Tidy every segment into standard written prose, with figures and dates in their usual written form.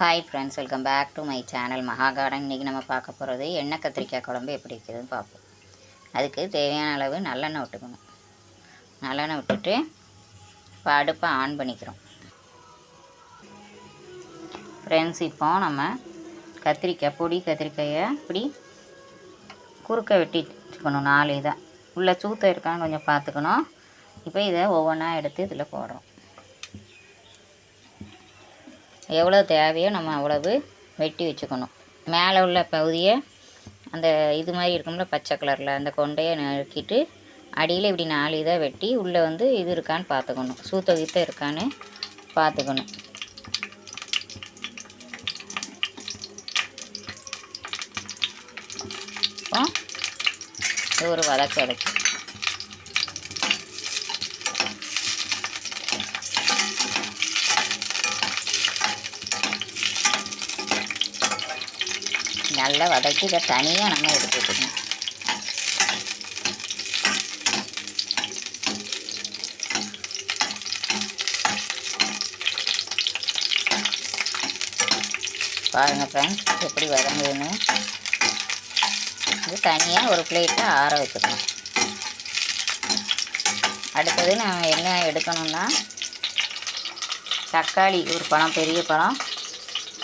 Hi friends, welcome back to my channel Maha Garden. இன்றைக்கி நம்ம பார்க்க போகிறது எண்ணெய் கத்திரிக்காய் குழம்பு எப்படி இருக்குதுன்னு பார்ப்போம். அதுக்கு தேவையான அளவு நல்லெண்ணெய் விட்டுக்கணும். நல்லெண்ணெய் விட்டுட்டு இப்போ அடுப்பை ஆன் பண்ணிக்கிறோம். ஃப்ரெண்ட்ஸ், இப்போ நம்ம கத்திரிக்காய் பொடி கத்திரிக்காயை இப்படி குறுக்க வெட்டி வச்சுக்கணும். 4 இதாக உள்ள சூத்த இருக்கான்னு கொஞ்சம் பார்த்துக்கணும். இப்போ இதை ஒவ்வொன்றா எடுத்து இதில் போடுறோம். எவ்வளோ தேவையோ நம்ம அவ்வளவு வெட்டி வச்சுக்கணும். மேலே உள்ள பகுதியை அந்த இது மாதிரி இருக்கும்ல பச்சை கலரில் அந்த கொண்டையை நறுக்கிட்டு அடியில் இப்படி 4 இதாக வெட்டி உள்ளே வந்து இது இருக்கான்னு பார்த்துக்கணும். சூத்த கீத்த இருக்கான்னு பார்த்துக்கணும். இப்போ இது ஒரு வதக்கு நல்லா வதக்கி இதை தனியாக நம்ம எடுத்து வச்சுக்கணும். பாருங்கள் ஃப்ரெண்ட்ஸ், எப்படி வதங்குதுன்னு. இது தனியாக ஒரு பிளேட்டில் ஆற வச்சுக்கணும். அடுத்தது நம்ம என்ன எடுக்கணும்னா தக்காளி ஒரு பழம், பெரிய பழம்,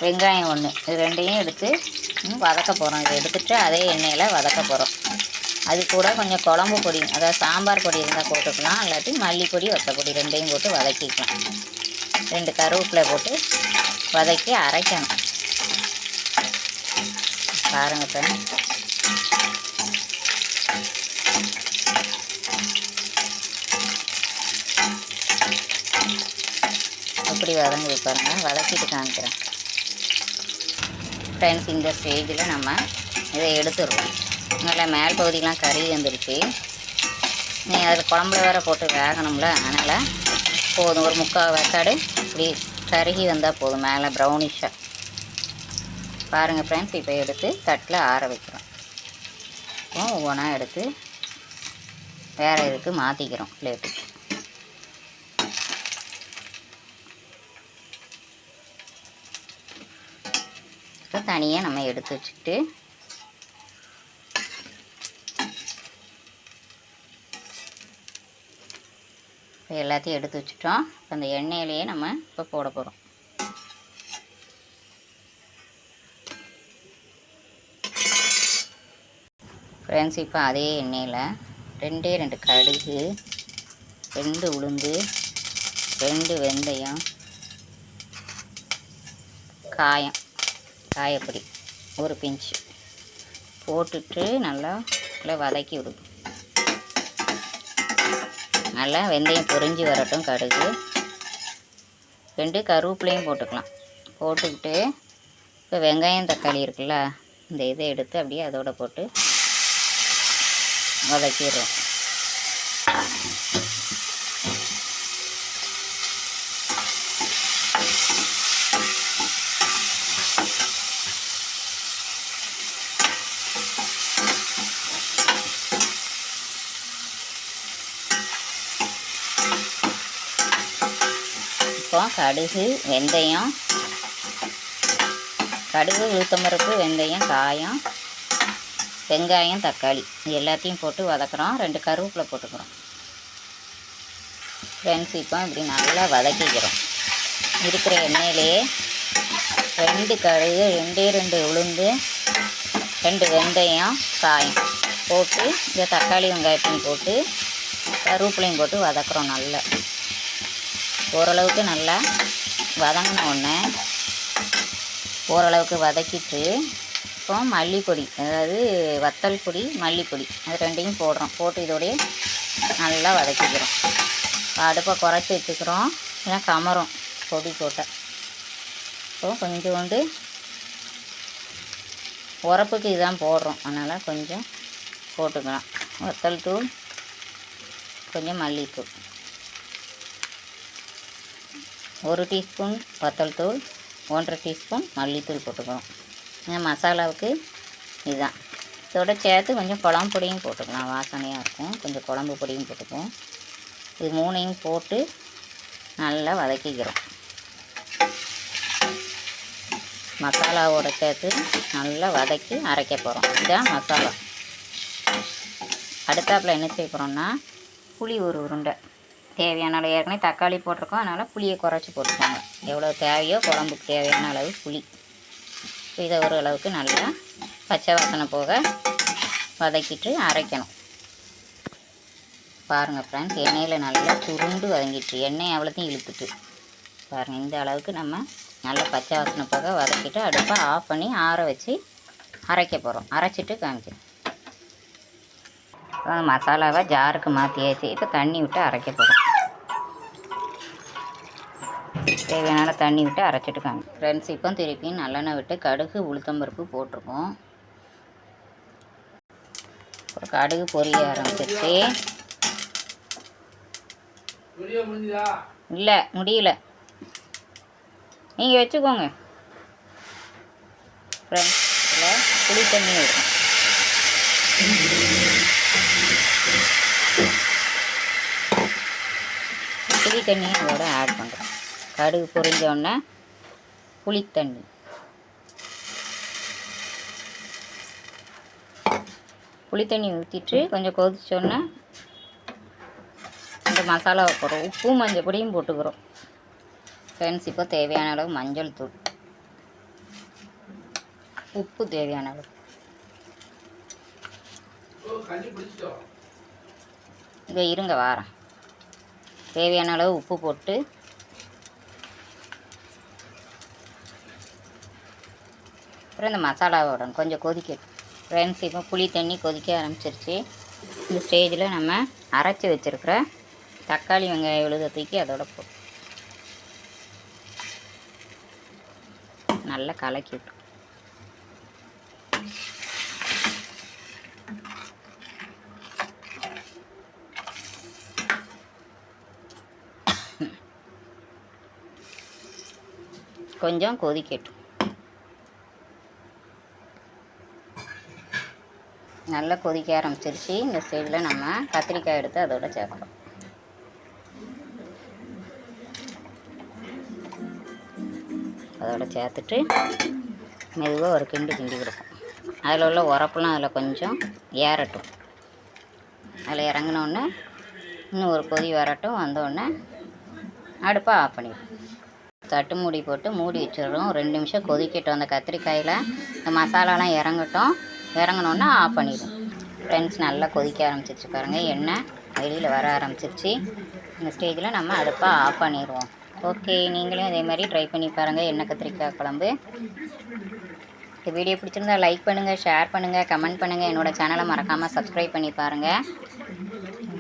வெங்காயம் 1, இது ரெண்டையும் எடுத்து வதக்க போகிறோம். இதை எடுத்துகிட்டு அதே எண்ணெயில் வதக்க போகிறோம். அது கூட கொஞ்சம் குழம்பு பொடி, அதாவது சாம்பார் பொடி இருந்தால் போட்டுக்கலாம், இல்லாட்டி மல்லிப்பொடி வத்தப்பொடி ரெண்டையும் போட்டு வதக்கிக்கலாம். 2 கருவேப்பிலை போட்டு வதக்கி அரைக்கணும். பாருங்கள் ஃப்ரெண்ட்ஸ், எப்படி வதங்குது பாருங்கள். வதக்கிட்டு காமிக்கிறேன் ஃப்ரெண்ட்ஸ். இந்த ஸ்டேஜில் நம்ம இதை எடுத்துடுவோம். நல்லா மேல் பகுதியெலாம் கறி வந்துடுச்சு. நீங்கள் அதில் குழம்புல வேறு போட்டு வேகணும்ல, அதனால் போதும். ஒரு 3/4 வேக்காடு இப்படி கருகி வந்தால் போதும், மேலே ப்ரௌனிஷாக. பாருங்கள் ஃப்ரெண்ட்ஸ், இப்போ எடுத்து தட்டில் ஆற வைக்கிறோம். இப்போ ஒவ்வொன்றா எடுத்து வேறு இதுக்கு மாற்றிக்கிறோம் பிளேட்டுக்கு. தனியாக நம்ம எடுத்து வச்சுக்கிட்டு இப்போ எல்லாத்தையும் எடுத்து வச்சுட்டோம். இப்போ அந்த எண்ணெயிலேயே நம்ம இப்போ போட போகிறோம். ஃப்ரெண்ட்ஸ், இப்போ அதே எண்ணெயில் 2 கடுகு, 2 உளுந்து, 2 வெந்தயம், காயப்பொடி ஒரு பிஞ்சு போட்டுட்டு நல்லா வதக்கி விடுங்க. நல்லா வெந்தயம் பொரிஞ்சு வரட்டும். கடுகு 2 கருவேப்பிலையும் போட்டுக்கலாம். போட்டுக்கிட்டு இப்போ வெங்காயம் தக்காளி இருக்குல்ல, இந்த இதை எடுத்து அப்படியே அதோட போட்டு வதக்கிடுறோம். இப்போ கடுகு, வெந்தயம், கடுகு, உளுத்தம்பருப்பு, வெந்தயம், காயம், வெங்காயம், தக்காளி இது எல்லாத்தையும் போட்டு வதக்குறோம். 2 கருவேப்பிலை போட்டுக்கிறோம். ஃப்ரெண்ட்ஸ், இப்போ இப்படி நல்லா வதக்கிக்கிறோம். இருக்கிற எண்ணெயிலேயே 2 கடுகு, 2 உளுந்து, 2 வெந்தயம், காயம் போட்டு இந்த தக்காளி வெங்காயத்தையும் போட்டு கருவேப்பிலையும் போட்டு வதக்குறோம். நல்லா ஓரளவுக்கு நல்லா வதங்கின உடனே ஓரளவுக்கு வதக்கிட்டு இப்போ மல்லிப்பொடி, அதாவது வத்தல் பொடி, மல்லிப்பொடி அது ரெண்டையும் போடுறோம். போட்டு இதோடைய நல்லா வதக்கிக்கிறோம். அடுப்பை குறைச்சி வச்சுக்கிறோம், ஏன்னா கமரும் பொடி போட்டால். இப்போ கொஞ்சோண்டு உரப்புக்கு இதுதான் போடுறோம், அதனால் கொஞ்சம் போட்டுக்கலாம். வத்தல் தூள், கொஞ்சம் மல்லித்தூள், 1 டீஸ்பூன் வத்தல் தூள், 1/2 டீஸ்பூன் மல்லித்தூள் போட்டுக்கிறோம். இந்த மசாலாவுக்கு இதுதான். இதோட சேர்த்து கொஞ்சம் குழம்பு பொடியும் போட்டுக்கலாம், வாசனையாக இருக்கும். கொஞ்சம் குழம்பு பொடியும் போட்டுக்குவோம். இது 3ஐயும் போட்டு நல்லா வதக்கிக்கிறோம். மசாலாவோட சேர்த்து நல்லா வதக்கி அரைக்க போகிறோம். இதுதான் மசாலா. அடுத்தாப்பில் என்ன செய்ய போகிறோம்னா புளி ஒரு உருண்டை தேவையான அளவு. ஏற்கனவே தக்காளி போட்டிருக்கோம், அதனால் புளியை குறைச்சி போட்டுக்கோங்க. எவ்வளோ தேவையோ குழம்புக்கு தேவையான அளவு புளி. இதை ஒரு அளவுக்கு நல்லா பச்சை வாசனை போக வதக்கிட்டு அரைக்கணும். பாருங்கள் ஃப்ரெண்ட்ஸ், எண்ணெயில் நல்லா சுருண்டு வதங்கிட்டு எண்ணெய் அவ்வளோத்தையும் இழுத்துட்டு பாருங்கள். இந்த அளவுக்கு நம்ம நல்லா பச்சை வாசனை போக வதக்கிட்டு அடுப்பை ஆஃப் பண்ணி ஆற வச்சு அரைக்க போகிறோம். அரைச்சிட்டு காமிக்கிறோம். மசாலாவை ஜாருக்கு மாற்றியாச்சு. இப்போ தண்ணி விட்டு அரைக்க போகிறோம். தேவையான தண்ணி விட்டு அரைச்சிட்டு காமிக்கிறோம். ஃப்ரெண்ட்ஸ், இப்போ திருப்பி நல்லெண்ணெய் விட்டு கடுகு உளுத்தம்பருப்பு போட்டிருக்கோம். கடுகு பொரிய ஆரம்பிச்சிருச்சு. இல்லை முடியல, நீங்கள் வச்சுக்கோங்க. ஃப்ரெண்ட்ஸ், இதில் புளி தண்ணி விடும். புளி தண்ணியை அதோட ஆட் பண்ணுறோம். கடுகு பொரிஞ்சோடனே புளித்தண்ணி, புளித்தண்ணி ஊற்றிட்டு கொஞ்சம் கொதிச்சோடனே இந்த மசாலாவை போடுறோம். உப்பு மஞ்சள் பொடியும் போட்டுக்கிறோம். ஃப்ரெண்ட்ஸ், இப்போ தேவையான அளவு மஞ்சள் தூள், உப்பு தேவையான அளவு. இங்கே இருங்க வாரேன். தேவையான அளவு உப்பு போட்டு அப்புறம் இந்த மசாலாவோட கொஞ்சம் கொதிக்கட்டும். ஃப்ரெண்ட்ஸ், இப்போ புளி தண்ணி கொதிக்க ஆரம்பிச்சிருச்சு. இந்த ஸ்டேஜில் நம்ம அரைச்சி வச்சுருக்கிற தக்காளி வெங்காயம் விழுத தூக்கி அதோட போட்டு நல்லா கலக்கி விட்டு கொஞ்சம் கொதிக்கட்டும். நல்லா கொதிக்க ஆரம்பிச்சிருச்சு. இந்த ஸ்டேஜில் நம்ம கத்திரிக்காய் எடுத்து அதோட சேர்க்குறோம். அதோட சேர்த்துட்டு மெதுவாக ஒரு கிண்டி கொடுக்கும். அதில் உள்ள உரப்புலாம் அதில் கொஞ்சம் ஏறட்டும். அதில் இறங்கினோடனே இன்னும் ஒரு கொதி வரட்டும். வந்தோடனே அடுப்பை ஆஃப் பண்ணிடும். தட்டு மூடி போட்டு மூடி வச்சிடுறோம். 2 நிமிஷம் கொதிக்கட்டும். அந்த கத்திரிக்காயில் இந்த மசாலாலாம் இறங்கட்டும். இறங்கினோன்னா ஆஃப் பண்ணிடும். ஃப்ரெண்ட்ஸ், நல்லா கொதிக்க ஆரம்பிச்சிருச்சு பாருங்கள். எண்ணெய் வெளியில் வர ஆரம்பிச்சிருச்சு. இந்த ஸ்டேஜில் நம்ம அடுப்பை ஆஃப் பண்ணிடுவோம். ஓகே, நீங்களும் இதே மாதிரி ட்ரை பண்ணி பாருங்கள் எண்ணெய் கத்திரிக்காய் குழம்பு. இந்த வீடியோ பிடிச்சிருந்தா லைக் பண்ணுங்கள், ஷேர் பண்ணுங்கள், கமெண்ட் பண்ணுங்கள். என்னோடய சேனலை மறக்காமல் சப்ஸ்கிரைப் பண்ணி பாருங்கள்.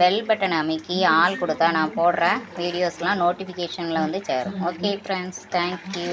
பெல் பட்டன் அமைக்கி ஆல் கொடுத்தா நான் போடுற வீடியோஸ்லாம் நோட்டிஃபிகேஷனில் வந்து சேரும். Okay friends, thank you.